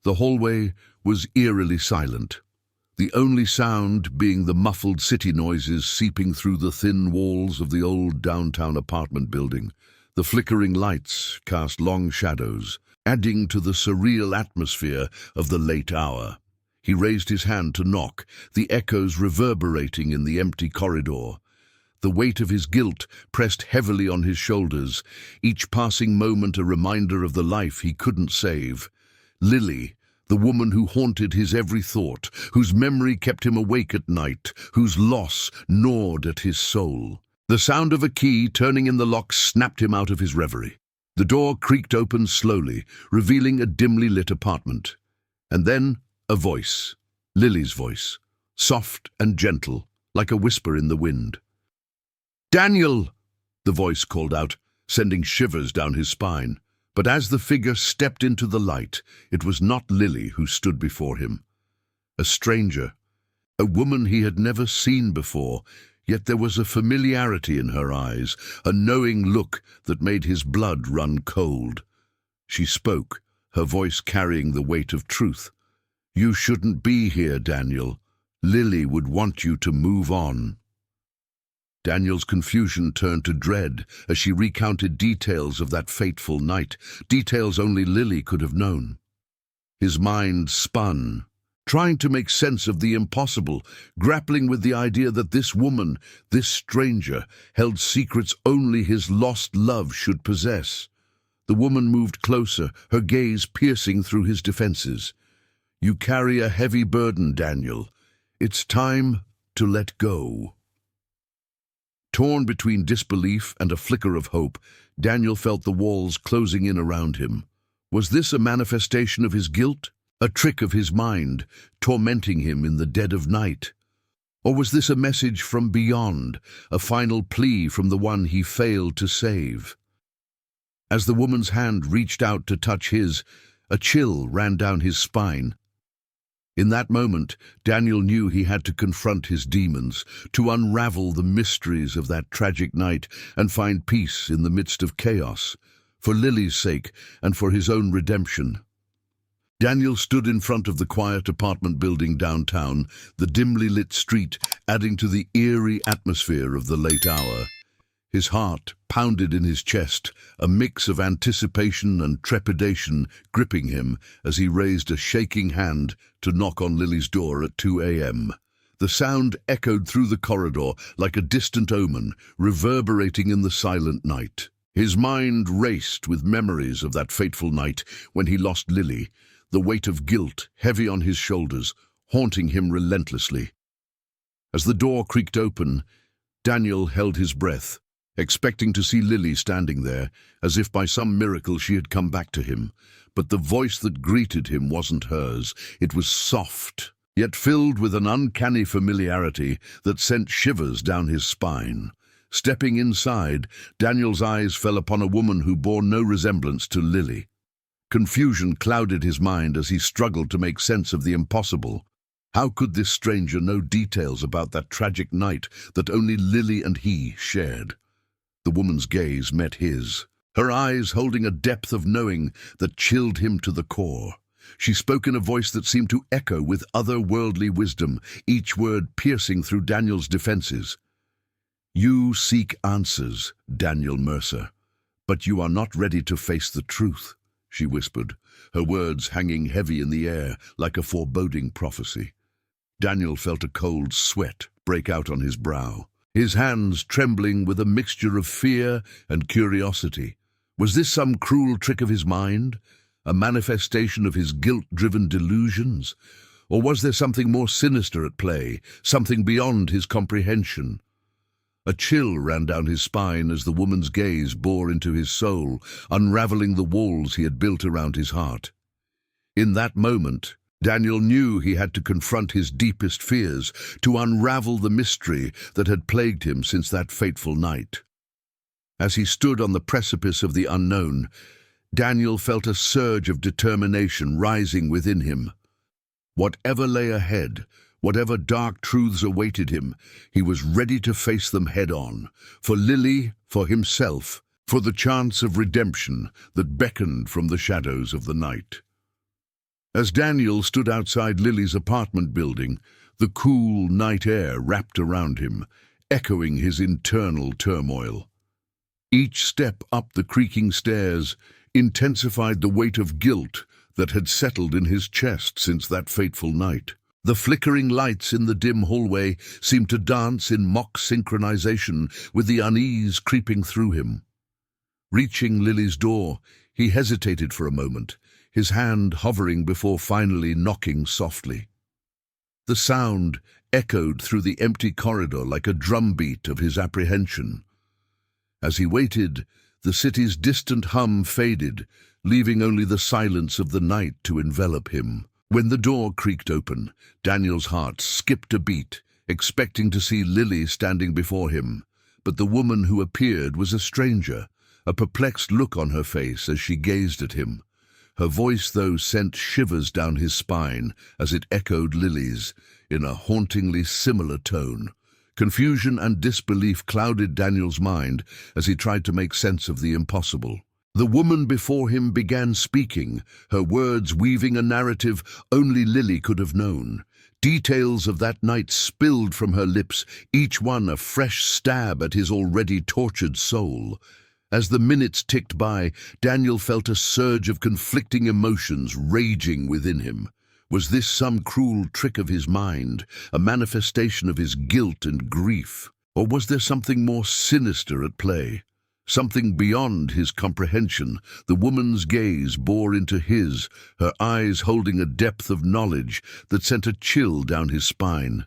The hallway was eerily silent, the only sound being the muffled city noises seeping through the thin walls of the old downtown apartment building. The flickering lights cast long shadows, adding to the surreal atmosphere of the late hour. He raised his hand to knock, the echoes reverberating in the empty corridor. The weight of his guilt pressed heavily on his shoulders, each passing moment a reminder of the life he couldn't save. Lily, the woman who haunted his every thought, whose memory kept him awake at night, whose loss gnawed at his soul. The sound of a key turning in the lock snapped him out of his reverie. The door creaked open slowly, revealing a dimly lit apartment. And then a voice, Lily's voice, soft and gentle, like a whisper in the wind. "Daniel!" the voice called out, sending shivers down his spine. But as the figure stepped into the light, it was not Lily who stood before him. A stranger, a woman he had never seen before, yet there was a familiarity in her eyes, a knowing look that made his blood run cold. She spoke, her voice carrying the weight of truth. "You shouldn't be here, Daniel. Lily would want you to move on." Daniel's confusion turned to dread as she recounted details of that fateful night, details only Lily could have known. His mind spun, trying to make sense of the impossible, grappling with the idea that this woman, this stranger, held secrets only his lost love should possess. The woman moved closer, her gaze piercing through his defenses. "You carry a heavy burden, Daniel. It's time to let go." Torn between disbelief and a flicker of hope, Daniel felt the walls closing in around him. Was this a manifestation of his guilt? A trick of his mind, tormenting him in the dead of night? Or was this a message from beyond, a final plea from the one he failed to save? As the woman's hand reached out to touch his, a chill ran down his spine. In that moment, Daniel knew he had to confront his demons, to unravel the mysteries of that tragic night and find peace in the midst of chaos, for Lily's sake and for his own redemption. Daniel stood in front of the quiet apartment building downtown, the dimly lit street adding to the eerie atmosphere of the late hour. His heart pounded in his chest, a mix of anticipation and trepidation gripping him as he raised a shaking hand to knock on Lily's door at 2 a.m. The sound echoed through the corridor like a distant omen, reverberating in the silent night. His mind raced with memories of that fateful night when he lost Lily, the weight of guilt heavy on his shoulders, haunting him relentlessly. As the door creaked open, Daniel held his breath, expecting to see Lily standing there, as if by some miracle she had come back to him. But the voice that greeted him wasn't hers. It was soft, yet filled with an uncanny familiarity that sent shivers down his spine. Stepping inside, Daniel's eyes fell upon a woman who bore no resemblance to Lily. Confusion clouded his mind as he struggled to make sense of the impossible. How could this stranger know details about that tragic night that only Lily and he shared? The woman's gaze met his, her eyes holding a depth of knowing that chilled him to the core. She spoke in a voice that seemed to echo with otherworldly wisdom, each word piercing through Daniel's defenses. "You seek answers, Daniel Mercer, but you are not ready to face the truth," she whispered, her words hanging heavy in the air like a foreboding prophecy. Daniel felt a cold sweat break out on his brow, his hands trembling with a mixture of fear and curiosity. Was this some cruel trick of his mind, a manifestation of his guilt-driven delusions? Or was there something more sinister at play, something beyond his comprehension? A chill ran down his spine as the woman's gaze bore into his soul, unraveling the walls he had built around his heart. In that moment, Daniel knew he had to confront his deepest fears, to unravel the mystery that had plagued him since that fateful night. As he stood on the precipice of the unknown, Daniel felt a surge of determination rising within him. Whatever lay ahead, whatever dark truths awaited him, he was ready to face them head-on, for Lily, for himself, for the chance of redemption that beckoned from the shadows of the night. As Daniel stood outside Lily's apartment building, the cool night air wrapped around him, echoing his internal turmoil. Each step up the creaking stairs intensified the weight of guilt that had settled in his chest since that fateful night. The flickering lights in the dim hallway seemed to dance in mock synchronization with the unease creeping through him. Reaching Lily's door, he hesitated for a moment, his hand hovering before finally knocking softly. The sound echoed through the empty corridor like a drumbeat of his apprehension. As he waited, the city's distant hum faded, leaving only the silence of the night to envelop him. When the door creaked open, Daniel's heart skipped a beat, expecting to see Lily standing before him. But the woman who appeared was a stranger, a perplexed look on her face as she gazed at him. Her voice, though, sent shivers down his spine as it echoed Lily's in a hauntingly similar tone. Confusion and disbelief clouded Daniel's mind as he tried to make sense of the impossible. The woman before him began speaking, her words weaving a narrative only Lily could have known. Details of that night spilled from her lips, each one a fresh stab at his already tortured soul. As the minutes ticked by, Daniel felt a surge of conflicting emotions raging within him. Was this some cruel trick of his mind, a manifestation of his guilt and grief? Or was there something more sinister at play? Something beyond his comprehension? The woman's gaze bore into his, her eyes holding a depth of knowledge that sent a chill down his spine.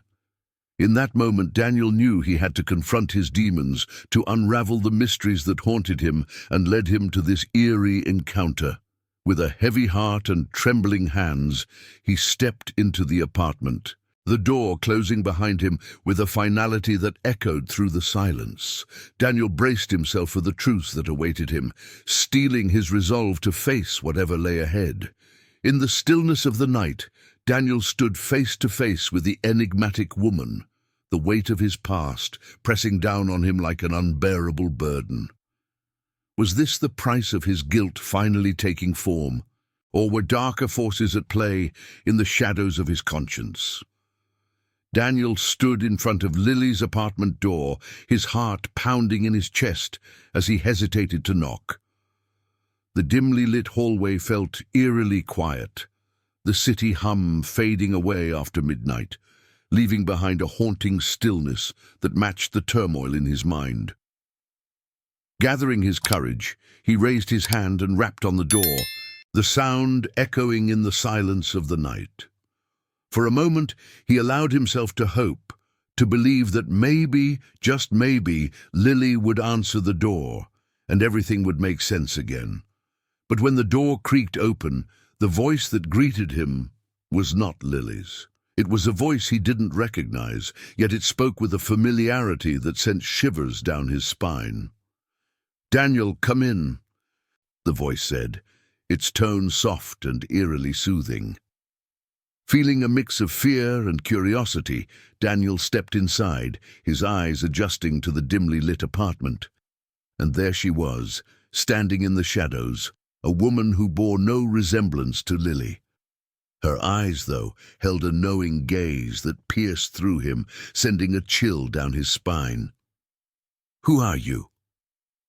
In that moment, Daniel knew he had to confront his demons, to unravel the mysteries that haunted him and led him to this eerie encounter. With a heavy heart and trembling hands, he stepped into the apartment, the door closing behind him with a finality that echoed through the silence. Daniel braced himself for the truth that awaited him, steeling his resolve to face whatever lay ahead. In the stillness of the night, Daniel stood face to face with the enigmatic woman, the weight of his past pressing down on him like an unbearable burden. Was this the price of his guilt finally taking form, or were darker forces at play in the shadows of his conscience? Daniel stood in front of Lily's apartment door, his heart pounding in his chest as he hesitated to knock. The dimly lit hallway felt eerily quiet, the city hum fading away after midnight, leaving behind a haunting stillness that matched the turmoil in his mind. Gathering his courage, he raised his hand and rapped on the door, the sound echoing in the silence of the night. For a moment, he allowed himself to hope, to believe that maybe, just maybe, Lily would answer the door, and everything would make sense again. But when the door creaked open, the voice that greeted him was not Lily's. It was a voice he didn't recognize, yet it spoke with a familiarity that sent shivers down his spine. "Daniel, come in," the voice said, its tone soft and eerily soothing. Feeling a mix of fear and curiosity, Daniel stepped inside, his eyes adjusting to the dimly lit apartment. And there she was, standing in the shadows, a woman who bore no resemblance to Lily. Her eyes, though, held a knowing gaze that pierced through him, sending a chill down his spine. "Who are you?"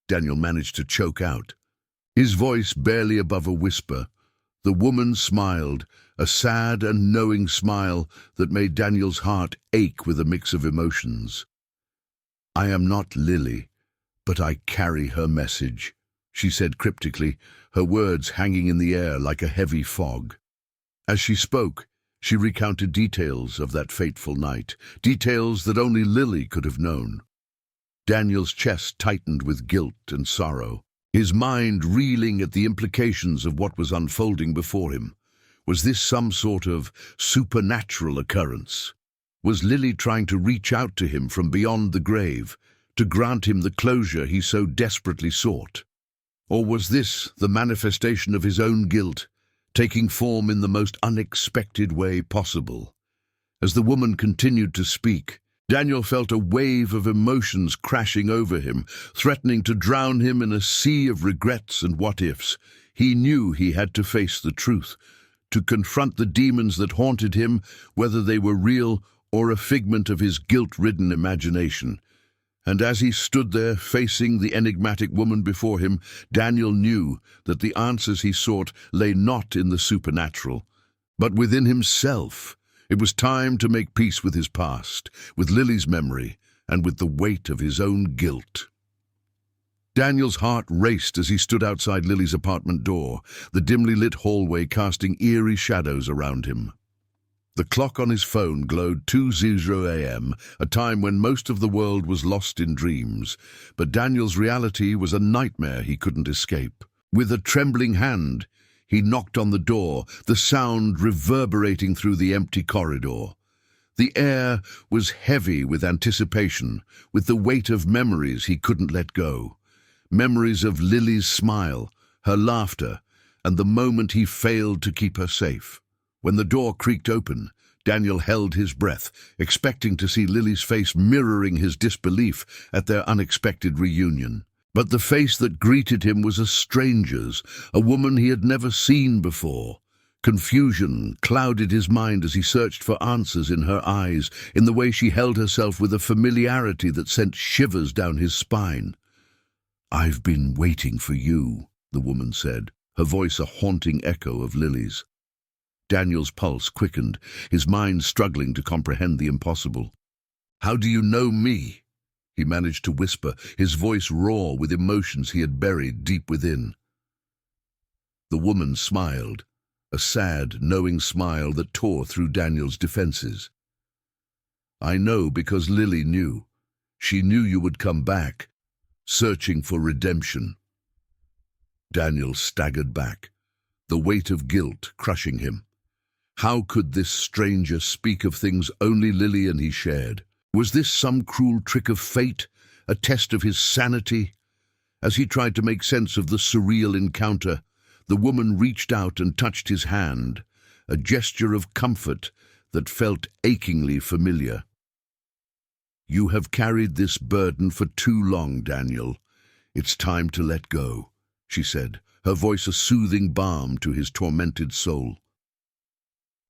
Daniel managed to choke out, his voice barely above a whisper. The woman smiled, a sad and knowing smile that made Daniel's heart ache with a mix of emotions. "I am not Lily, but I carry her message," she said cryptically, her words hanging in the air like a heavy fog. As she spoke, she recounted details of that fateful night, details that only Lily could have known. Daniel's chest tightened with guilt and sorrow, his mind reeling at the implications of what was unfolding before him. Was this some sort of supernatural occurrence? Was Lily trying to reach out to him from beyond the grave, to grant him the closure he so desperately sought? Or was this the manifestation of his own guilt, taking form in the most unexpected way possible? As the woman continued to speak, Daniel felt a wave of emotions crashing over him, threatening to drown him in a sea of regrets and what-ifs. He knew he had to face the truth, to confront the demons that haunted him, whether they were real or a figment of his guilt-ridden imagination. And as he stood there, facing the enigmatic woman before him, Daniel knew that the answers he sought lay not in the supernatural, but within himself. It was time to make peace with his past, with Lily's memory, and with the weight of his own guilt. Daniel's heart raced as he stood outside Lily's apartment door, the dimly lit hallway casting eerie shadows around him. The clock on his phone glowed 2:00 a.m., a time when most of the world was lost in dreams, but Daniel's reality was a nightmare he couldn't escape. With a trembling hand, he knocked on the door, the sound reverberating through the empty corridor. The air was heavy with anticipation, with the weight of memories he couldn't let go. Memories of Lily's smile, her laughter, and the moment he failed to keep her safe. When the door creaked open, Daniel held his breath, expecting to see Lily's face mirroring his disbelief at their unexpected reunion. But the face that greeted him was a stranger's, a woman he had never seen before. Confusion clouded his mind as he searched for answers in her eyes, in the way she held herself with a familiarity that sent shivers down his spine. "I've been waiting for you," the woman said, her voice a haunting echo of Lily's. Daniel's pulse quickened, his mind struggling to comprehend the impossible. "How do you know me?" he managed to whisper, his voice raw with emotions he had buried deep within. The woman smiled, a sad, knowing smile that tore through Daniel's defenses. "I know because Lily knew. She knew you would come back, searching for redemption." Daniel staggered back, the weight of guilt crushing him. How could this stranger speak of things only Lily and he shared? Was this some cruel trick of fate, a test of his sanity? As he tried to make sense of the surreal encounter, the woman reached out and touched his hand, a gesture of comfort that felt achingly familiar. "You have carried this burden for too long, Daniel. It's time to let go," she said, her voice a soothing balm to his tormented soul.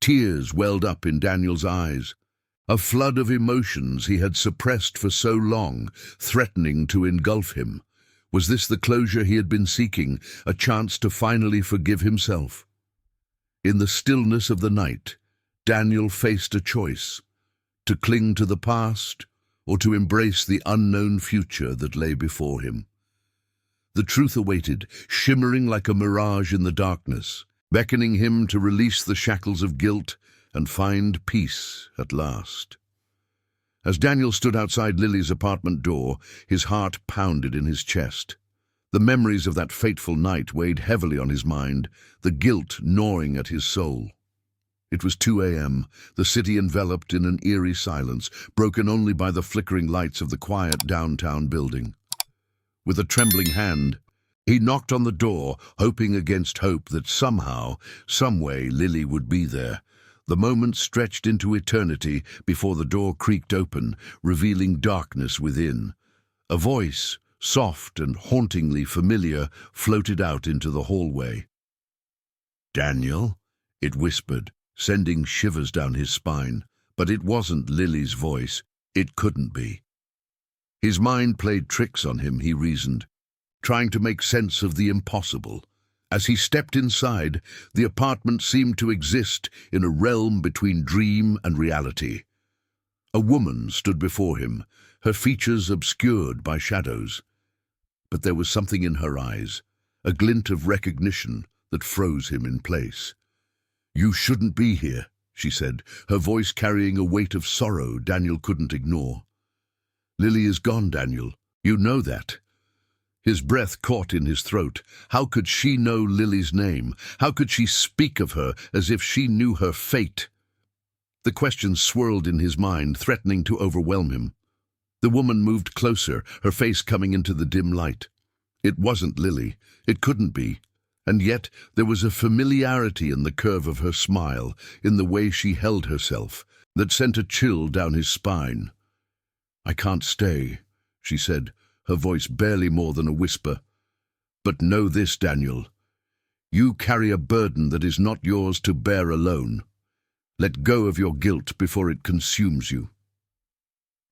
Tears welled up in Daniel's eyes, a flood of emotions he had suppressed for so long, threatening to engulf him. Was this the closure he had been seeking, a chance to finally forgive himself? In the stillness of the night, Daniel faced a choice: to cling to the past or to embrace the unknown future that lay before him. The truth awaited, shimmering like a mirage in the darkness, beckoning him to release the shackles of guilt and find peace at last. As Daniel stood outside Lily's apartment door, his heart pounded in his chest. The memories of that fateful night weighed heavily on his mind, the guilt gnawing at his soul. It was 2 a.m., the city enveloped in an eerie silence, broken only by the flickering lights of the quiet downtown building. With a trembling hand, he knocked on the door, hoping against hope that somehow, someway, Lily would be there. The moment stretched into eternity before the door creaked open, revealing darkness within. A voice, soft and hauntingly familiar, floated out into the hallway. "Daniel?" it whispered, sending shivers down his spine. But it wasn't Lily's voice. It couldn't be. His mind played tricks on him, he reasoned, trying to make sense of the impossible. As he stepped inside, the apartment seemed to exist in a realm between dream and reality. A woman stood before him, her features obscured by shadows. But there was something in her eyes, a glint of recognition that froze him in place. "You shouldn't be here," she said, her voice carrying a weight of sorrow Daniel couldn't ignore. "Lily is gone, Daniel. You know that." His breath caught in his throat. How could she know Lily's name? How could she speak of her as if she knew her fate? The question swirled in his mind, threatening to overwhelm him. The woman moved closer, her face coming into the dim light. It wasn't Lily. It couldn't be. And yet there was a familiarity in the curve of her smile, in the way she held herself, that sent a chill down his spine. "I can't stay," she said, her voice barely more than a whisper. "But know this, Daniel. You carry a burden that is not yours to bear alone. Let go of your guilt before it consumes you."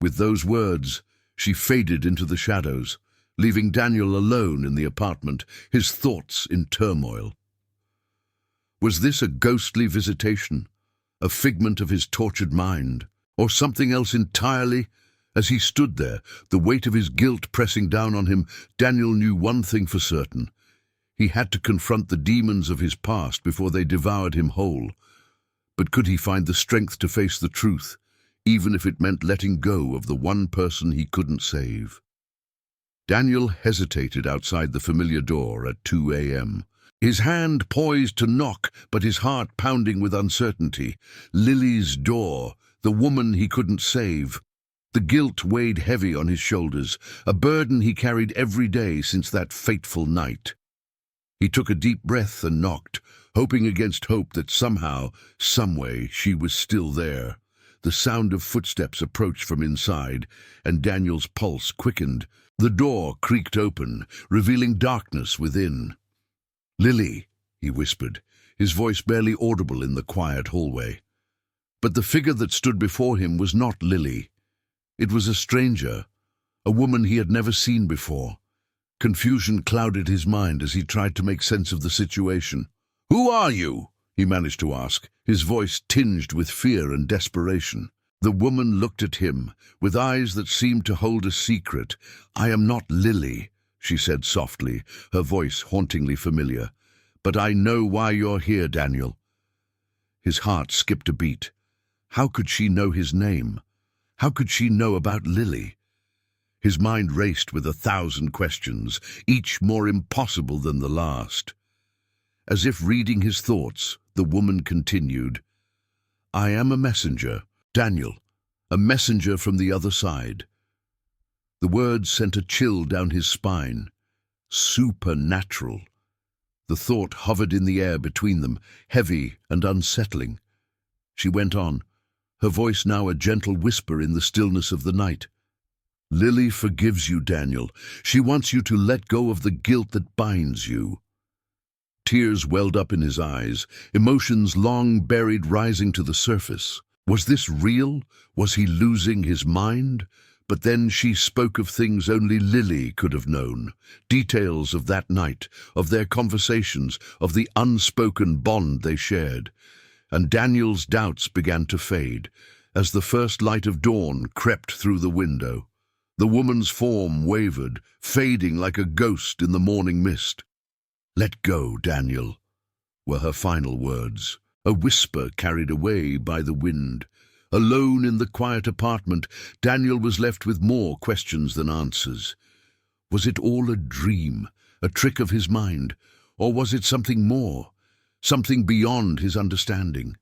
With those words, She faded into the shadows, leaving Daniel alone in the apartment, his thoughts in turmoil. Was this a ghostly visitation, a figment of his tortured mind, or something else entirely? As he stood there, the weight of his guilt pressing down on him, Daniel knew one thing for certain. He had to confront the demons of his past before they devoured him whole. But could he find the strength to face the truth, even if it meant letting go of the one person he couldn't save? Daniel hesitated outside the familiar door at 2 a.m. His hand poised to knock, but his heart pounding with uncertainty. Lily's door, the woman he couldn't save. The guilt weighed heavy on his shoulders, a burden he carried every day since that fateful night. He took a deep breath and knocked, hoping against hope that somehow, someway, she was still there. The sound of footsteps approached from inside, and Daniel's pulse quickened. The door creaked open, revealing darkness within. "Lily," he whispered, his voice barely audible in the quiet hallway. But the figure that stood before him was not Lily. It was a stranger, a woman he had never seen before. Confusion clouded his mind as he tried to make sense of the situation. "Who are you?" he managed to ask, his voice tinged with fear and desperation. The woman looked at him, with eyes that seemed to hold a secret. "I am not Lily," she said softly, her voice hauntingly familiar. "But I know why you're here, Daniel." His heart skipped a beat. How could she know his name? How could she know about Lily? His mind raced with 1,000 questions, each more impossible than the last. As if reading his thoughts, the woman continued, "I am a messenger, Daniel, a messenger from the other side." The words sent a chill down his spine. Supernatural. The thought hovered in the air between them, heavy and unsettling. She went on, her voice now a gentle whisper in the stillness of the night. "Lily forgives you, Daniel. She wants you to let go of the guilt that binds you." Tears welled up in his eyes, emotions long buried rising to the surface. Was this real? Was he losing his mind? But then she spoke of things only Lily could have known. Details of that night, of their conversations, of the unspoken bond they shared. And Daniel's doubts began to fade, as the first light of dawn crept through the window. The woman's form wavered, fading like a ghost in the morning mist. "Let go, Daniel," were her final words, a whisper carried away by the wind. Alone in the quiet apartment, Daniel was left with more questions than answers. Was it all a dream, a trick of his mind, or was it something more? Something beyond his understanding.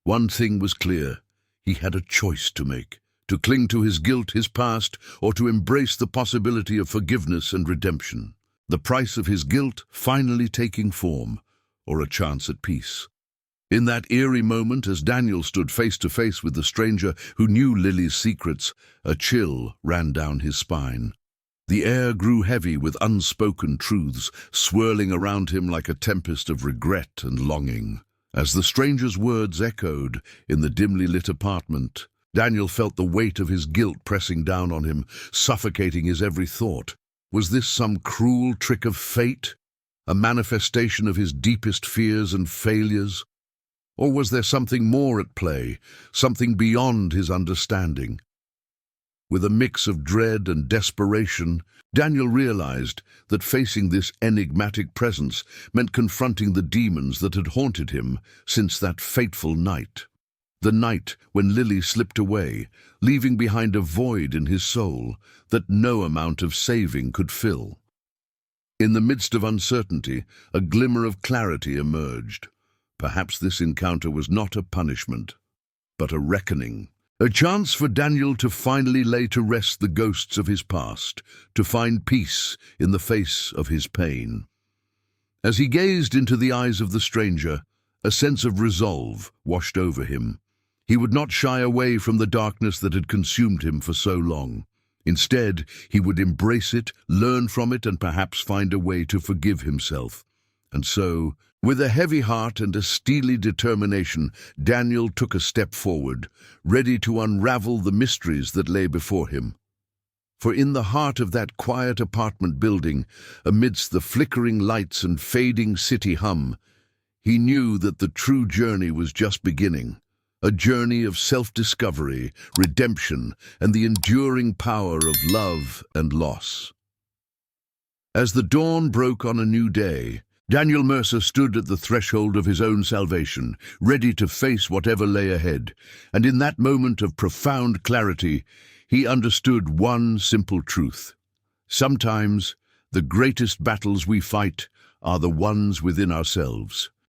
One thing was clear. He had a choice to make, to cling to his guilt, his past, or to embrace the possibility of forgiveness and redemption. The price of his guilt finally taking form, or a chance at peace. In that eerie moment, as Daniel stood face to face with the stranger who knew Lily's secrets, a chill ran down his spine. The air grew heavy with unspoken truths, swirling around him like a tempest of regret and longing. As the stranger's words echoed in the dimly lit apartment, Daniel felt the weight of his guilt pressing down on him, suffocating his every thought. Was this some cruel trick of fate, a manifestation of his deepest fears and failures? Or was there something more at play, something beyond his understanding? With a mix of dread and desperation, Daniel realized that facing this enigmatic presence meant confronting the demons that had haunted him since that fateful night. The night when Lily slipped away, leaving behind a void in his soul that no amount of saving could fill. In the midst of uncertainty, a glimmer of clarity emerged. Perhaps this encounter was not a punishment, but a reckoning. A chance for Daniel to finally lay to rest the ghosts of his past, to find peace in the face of his pain. As he gazed into the eyes of the stranger, a sense of resolve washed over him. He would not shy away from the darkness that had consumed him for so long. Instead, he would embrace it, learn from it, and perhaps find a way to forgive himself. And so, with a heavy heart and a steely determination, Daniel took a step forward, ready to unravel the mysteries that lay before him. For in the heart of that quiet apartment building, amidst the flickering lights and fading city hum, he knew that the true journey was just beginning. A journey of self-discovery, redemption, and the enduring power of love and loss. As the dawn broke on a new day, Daniel Mercer stood at the threshold of his own salvation, ready to face whatever lay ahead. And in that moment of profound clarity, he understood one simple truth. Sometimes, the greatest battles we fight are the ones within ourselves.